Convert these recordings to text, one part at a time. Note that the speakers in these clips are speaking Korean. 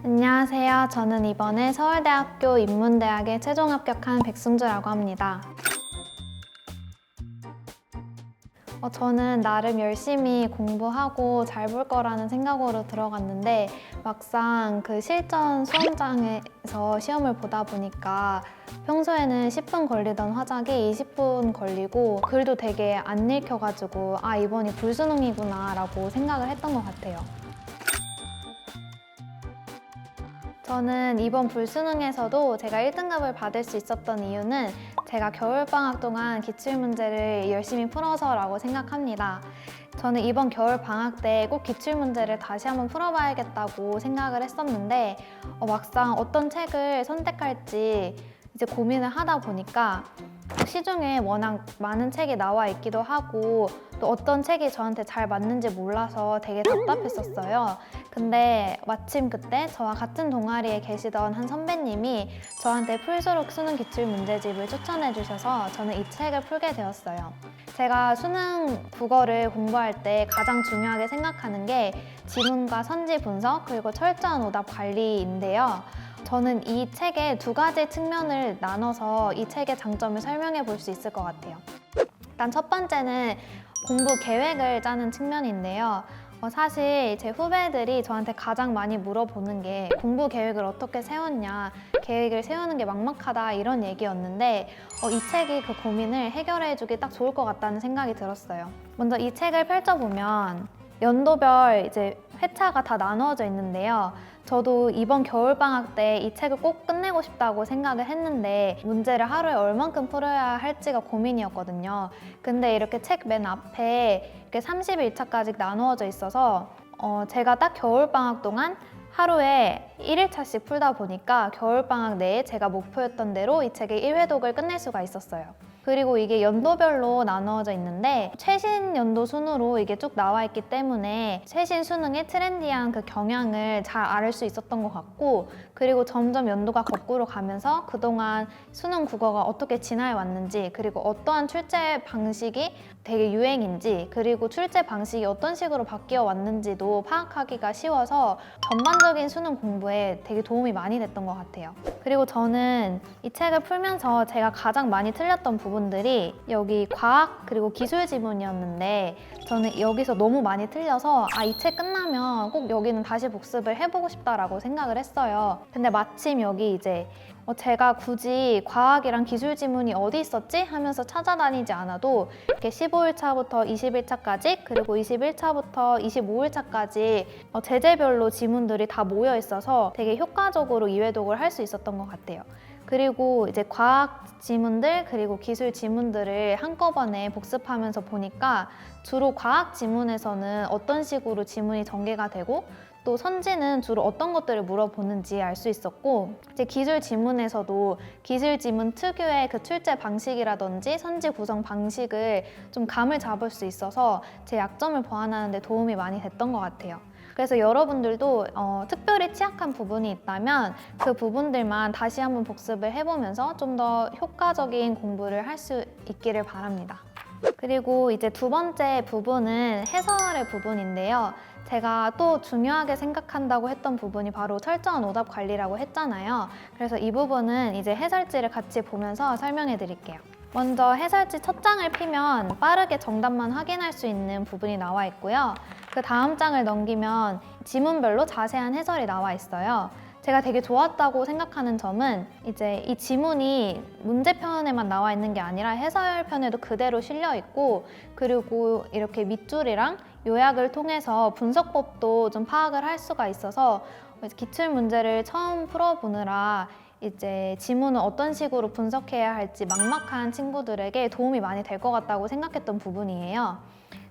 안녕하세요. 저는 이번에 서울대학교 인문대학에 최종 합격한 백승주라고 합니다. 저는 나름 열심히 공부하고 잘 볼 거라는 생각으로 들어갔는데 막상 그 실전 수험장에서 시험을 보다 보니까 평소에는 10분 걸리던 화작이 20분 걸리고 글도 되게 안 읽혀가지고 아, 이번이 불수능이구나 라고 생각을 했던 것 같아요. 저는 이번 불수능에서도 제가 1등급을 받을 수 있었던 이유는 제가 겨울방학 동안 기출문제를 열심히 풀어서라고 생각합니다. 저는 이번 겨울방학 때 꼭 기출문제를 다시 한번 풀어봐야겠다고 생각을 했었는데 막상 어떤 책을 선택할지 이제 고민을 하다 보니까 시중에 워낙 많은 책이 나와 있기도 하고 또 어떤 책이 저한테 잘 맞는지 몰라서 되게 답답했었어요. 근데 마침 그때 저와 같은 동아리에 계시던 한 선배님이 저한테 풀수록 수능 기출 문제집을 추천해 주셔서 저는 이 책을 풀게 되었어요. 제가 수능 국어를 공부할 때 가장 중요하게 생각하는 게 지문과 선지 분석 그리고 철저한 오답 관리인데요. 저는 이 책의 두 가지 측면을 나눠서 이 책의 장점을 설명해 볼 수 있을 것 같아요. 일단 첫 번째는 공부 계획을 짜는 측면인데요. 사실 제 후배들이 저한테 가장 많이 물어보는 게 공부 계획을 어떻게 세웠냐, 계획을 세우는 게 막막하다 이런 얘기였는데 이 책이 그 고민을 해결해주기 딱 좋을 것 같다는 생각이 들었어요. 먼저 이 책을 펼쳐보면 연도별 이제 회차가 다 나누어져 있는데요. 저도 이번 겨울방학 때 이 책을 꼭 끝내고 싶다고 생각을 했는데 문제를 하루에 얼만큼 풀어야 할지가 고민이었거든요. 근데 이렇게 책 맨 앞에 이렇게 30일차까지 나누어져 있어서 제가 딱 겨울방학 동안 하루에 1일차씩 풀다 보니까 겨울방학 내에 제가 목표였던 대로 이 책의 1회독을 끝낼 수가 있었어요. 그리고 이게 연도별로 나누어져 있는데 최신 연도 순으로 이게 쭉 나와 있기 때문에 최신 수능의 트렌디한 그 경향을 잘 알 수 있었던 것 같고 그리고 점점 연도가 거꾸로 가면서 그동안 수능 국어가 어떻게 진화해 왔는지 그리고 어떠한 출제 방식이 되게 유행인지 그리고 출제 방식이 어떤 식으로 바뀌어 왔는지도 파악하기가 쉬워서 전반적인 수능 공부에 되게 도움이 많이 됐던 것 같아요. 그리고 저는 이 책을 풀면서 제가 가장 많이 틀렸던 부분들이 여기 과학 그리고 기술 지문이었는데 저는 여기서 너무 많이 틀려서 이 책 끝나면 꼭 여기는 다시 복습을 해보고 싶다라고 생각을 했어요. 근데 마침 여기 이제 제가 굳이 과학이랑 기술 지문이 어디 있었지? 하면서 찾아다니지 않아도 이렇게 15일차부터 20일차까지 그리고 21차부터 25일차까지 제재별로 지문들이 다 모여 있어서 되게 효과적으로 이회독을 할 수 있었던 것 같아요. 그리고 이제 과학 지문들 그리고 기술 지문들을 한꺼번에 복습하면서 보니까 주로 과학 지문에서는 어떤 식으로 지문이 전개가 되고 또 선지는 주로 어떤 것들을 물어보는지 알 수 있었고 이제 기술 지문에서도 기술 지문 특유의 그 출제 방식이라든지 선지 구성 방식을 좀 감을 잡을 수 있어서 제 약점을 보완하는 데 도움이 많이 됐던 것 같아요. 그래서 여러분들도 특별히 취약한 부분이 있다면 그 부분들만 다시 한번 복습을 해보면서 좀 더 효과적인 공부를 할 수 있기를 바랍니다. 그리고 이제 두 번째 부분은 해설의 부분인데요. 제가 또 중요하게 생각한다고 했던 부분이 바로 철저한 오답 관리라고 했잖아요. 그래서 이 부분은 이제 해설지를 같이 보면서 설명해 드릴게요. 먼저 해설지 첫 장을 피면 빠르게 정답만 확인할 수 있는 부분이 나와 있고요. 그 다음 장을 넘기면 지문별로 자세한 해설이 나와 있어요. 제가 되게 좋았다고 생각하는 점은 이제 이 지문이 문제편에만 나와 있는 게 아니라 해설편에도 그대로 실려 있고 그리고 이렇게 밑줄이랑 요약을 통해서 분석법도 좀 파악을 할 수가 있어서 기출 문제를 처음 풀어보느라 이제 지문을 어떤 식으로 분석해야 할지 막막한 친구들에게 도움이 많이 될 것 같다고 생각했던 부분이에요.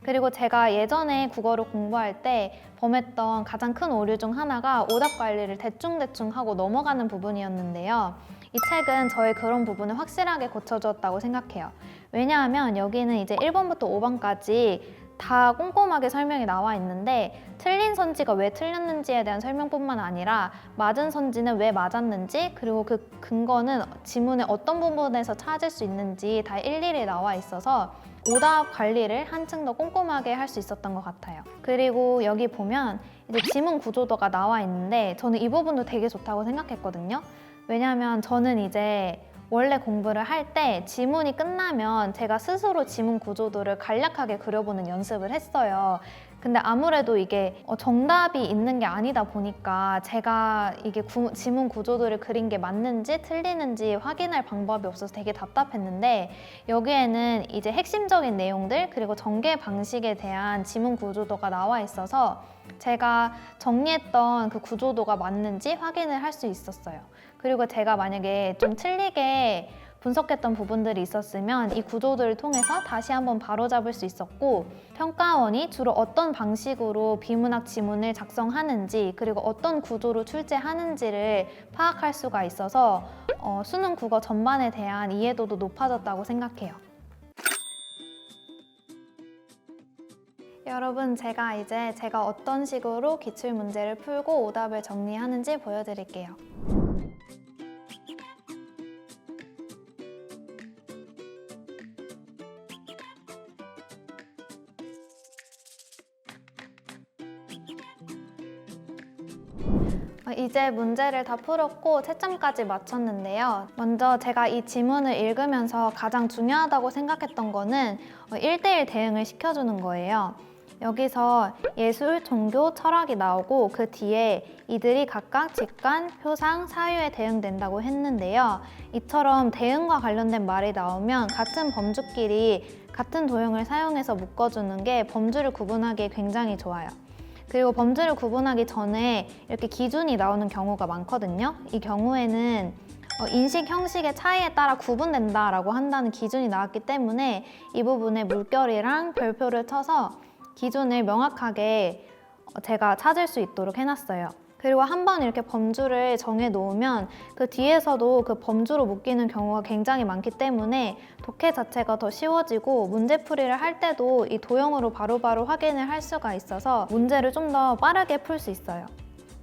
그리고 제가 예전에 국어를 공부할 때 범했던 가장 큰 오류 중 하나가 오답 관리를 대충대충 하고 넘어가는 부분이었는데요. 이 책은 저의 그런 부분을 확실하게 고쳐주었다고 생각해요. 왜냐하면 여기는 이제 1번부터 5번까지 다 꼼꼼하게 설명이 나와 있는데 틀린 선지가 왜 틀렸는지에 대한 설명뿐만 아니라 맞은 선지는 왜 맞았는지 그리고 그 근거는 지문의 어떤 부분에서 찾을 수 있는지 다 일일이 나와 있어서 오답 관리를 한층 더 꼼꼼하게 할 수 있었던 것 같아요. 그리고 여기 보면 이제 지문 구조도가 나와 있는데 저는 이 부분도 되게 좋다고 생각했거든요. 왜냐하면 저는 이제 원래 공부를 할 때 지문이 끝나면 제가 스스로 지문 구조도를 간략하게 그려보는 연습을 했어요. 근데 아무래도 이게 정답이 있는 게 아니다 보니까 제가 이게 지문 구조도를 그린 게 맞는지 틀리는지 확인할 방법이 없어서 되게 답답했는데 여기에는 이제 핵심적인 내용들 그리고 전개 방식에 대한 지문 구조도가 나와 있어서 제가 정리했던 그 구조도가 맞는지 확인을 할 수 있었어요. 그리고 제가 만약에 좀 틀리게 분석했던 부분들이 있었으면 이 구조들을 통해서 다시 한번 바로잡을 수 있었고 평가원이 주로 어떤 방식으로 비문학 지문을 작성하는지 그리고 어떤 구조로 출제하는지를 파악할 수가 있어서 수능 국어 전반에 대한 이해도도 높아졌다고 생각해요. 여러분, 제가 어떤 식으로 기출문제를 풀고 오답을 정리하는지 보여드릴게요. 이제 문제를 다 풀었고 채점까지 마쳤는데요. 먼저 제가 이 지문을 읽으면서 가장 중요하다고 생각했던 거는 1:1 대응을 시켜주는 거예요. 여기서 예술, 종교, 철학이 나오고 그 뒤에 이들이 각각 직관, 표상, 사유에 대응된다고 했는데요. 이처럼 대응과 관련된 말이 나오면 같은 범주끼리 같은 도형을 사용해서 묶어주는 게 범주를 구분하기에 굉장히 좋아요. 그리고 범주를 구분하기 전에 이렇게 기준이 나오는 경우가 많거든요. 이 경우에는 인식 형식의 차이에 따라 구분된다라고 한다는 기준이 나왔기 때문에 이 부분에 물결이랑 별표를 쳐서 기준을 명확하게 제가 찾을 수 있도록 해놨어요. 그리고 한번 이렇게 범주를 정해 놓으면 그 뒤에서도 그 범주로 묶이는 경우가 굉장히 많기 때문에 독해 자체가 더 쉬워지고 문제풀이를 할 때도 이 도형으로 바로바로 확인을 할 수가 있어서 문제를 좀 더 빠르게 풀 수 있어요.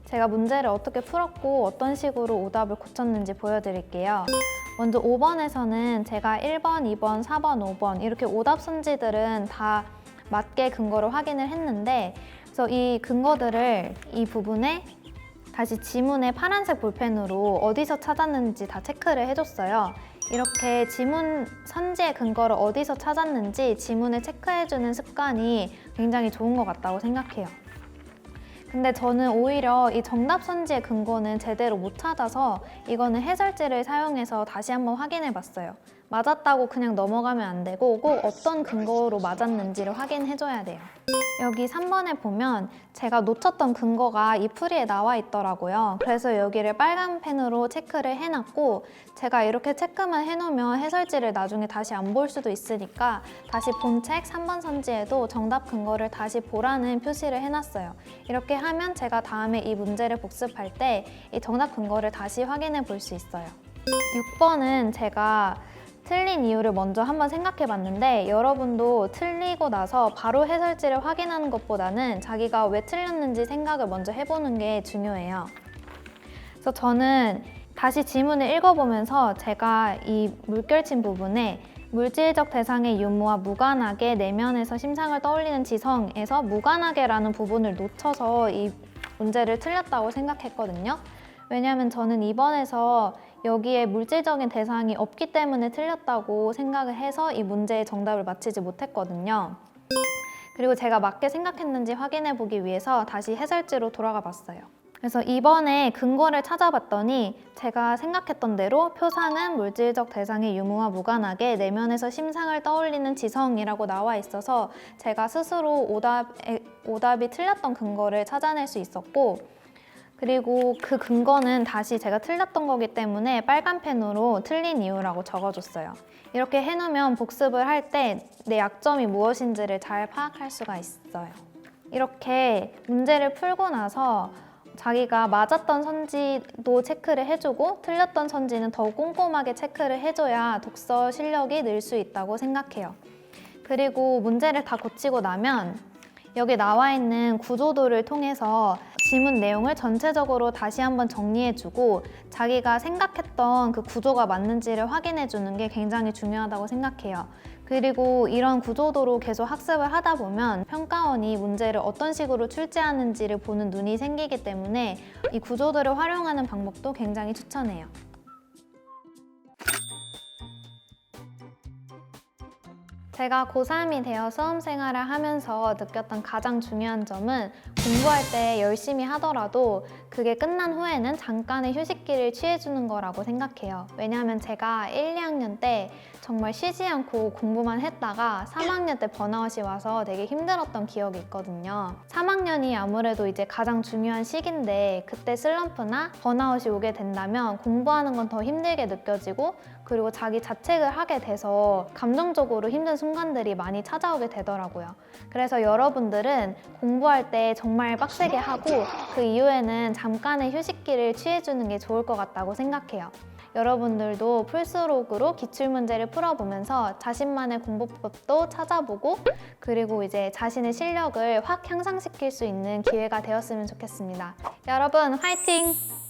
제가 문제를 어떻게 풀었고 어떤 식으로 오답을 고쳤는지 보여드릴게요. 먼저 5번에서는 제가 1번, 2번, 4번, 5번 이렇게 오답 선지들은 다 맞게 근거를 확인을 했는데 그래서 이 근거들을 이 부분에 다시 지문에 파란색 볼펜으로 어디서 찾았는지 다 체크를 해줬어요. 이렇게 지문 선지의 근거를 어디서 찾았는지 지문에 체크해주는 습관이 굉장히 좋은 것 같다고 생각해요. 근데 저는 오히려 이 정답 선지의 근거는 제대로 못 찾아서 이거는 해설지를 사용해서 다시 한번 확인해 봤어요. 맞았다고 그냥 넘어가면 안 되고 꼭 어떤 근거로 맞았는지를 확인해줘야 돼요. 여기 3번에 보면 제가 놓쳤던 근거가 이 풀이에 나와 있더라고요. 그래서 여기를 빨간 펜으로 체크를 해놨고 제가 이렇게 체크만 해놓으면 해설지를 나중에 다시 안 볼 수도 있으니까 다시 본책 3번 선지에도 정답 근거를 다시 보라는 표시를 해놨어요. 이렇게 하면 제가 다음에 이 문제를 복습할 때 이 정답 근거를 다시 확인해 볼 수 있어요. 6번은 제가 틀린 이유를 먼저 한번 생각해 봤는데 여러분도 틀리고 나서 바로 해설지를 확인하는 것보다는 자기가 왜 틀렸는지 생각을 먼저 해보는 게 중요해요. 그래서 저는 다시 지문을 읽어보면서 제가 이 물결침 부분에 물질적 대상의 유무와 무관하게 내면에서 심상을 떠올리는 지성에서 무관하게라는 부분을 놓쳐서 이 문제를 틀렸다고 생각했거든요. 왜냐하면 저는 이번에서 여기에 물질적인 대상이 없기 때문에 틀렸다고 생각을 해서 이 문제의 정답을 맞히지 못했거든요. 그리고 제가 맞게 생각했는지 확인해 보기 위해서 다시 해설지로 돌아가 봤어요. 그래서 이번에 근거를 찾아봤더니 제가 생각했던 대로 표상은 물질적 대상의 유무와 무관하게 내면에서 심상을 떠올리는 지성이라고 나와 있어서 제가 스스로 오답이 틀렸던 근거를 찾아낼 수 있었고 그리고 그 근거는 다시 제가 틀렸던 거기 때문에 빨간 펜으로 틀린 이유라고 적어줬어요. 이렇게 해놓으면 복습을 할 때 내 약점이 무엇인지를 잘 파악할 수가 있어요. 이렇게 문제를 풀고 나서 자기가 맞았던 선지도 체크를 해주고 틀렸던 선지는 더욱 꼼꼼하게 체크를 해줘야 독서 실력이 늘 수 있다고 생각해요. 그리고 문제를 다 고치고 나면 여기 나와 있는 구조도를 통해서 지문 내용을 전체적으로 다시 한번 정리해주고 자기가 생각했던 그 구조가 맞는지를 확인해주는 게 굉장히 중요하다고 생각해요. 그리고 이런 구조도로 계속 학습을 하다 보면 평가원이 문제를 어떤 식으로 출제하는지를 보는 눈이 생기기 때문에 이 구조도를 활용하는 방법도 굉장히 추천해요. 제가 고3이 되어 수험 생활을 하면서 느꼈던 가장 중요한 점은 공부할 때 열심히 하더라도 그게 끝난 후에는 잠깐의 휴식기를 취해주는 거라고 생각해요. 왜냐하면 제가 1, 2학년 때 정말 쉬지 않고 공부만 했다가 3학년 때 번아웃이 와서 되게 힘들었던 기억이 있거든요. 3학년이 아무래도 이제 가장 중요한 시기인데 그때 슬럼프나 번아웃이 오게 된다면 공부하는 건 더 힘들게 느껴지고 그리고 자기 자책을 하게 돼서 감정적으로 힘든 순간들이 많이 찾아오게 되더라고요. 그래서 여러분들은 공부할 때 정말 빡세게 하고 그 이후에는 잠깐의 휴식기를 취해주는 게 좋을 것 같다고 생각해요. 여러분들도 풀스록으로 기출문제를 풀어보면서 자신만의 공부법도 찾아보고 그리고 이제 자신의 실력을 확 향상시킬 수 있는 기회가 되었으면 좋겠습니다. 여러분 화이팅!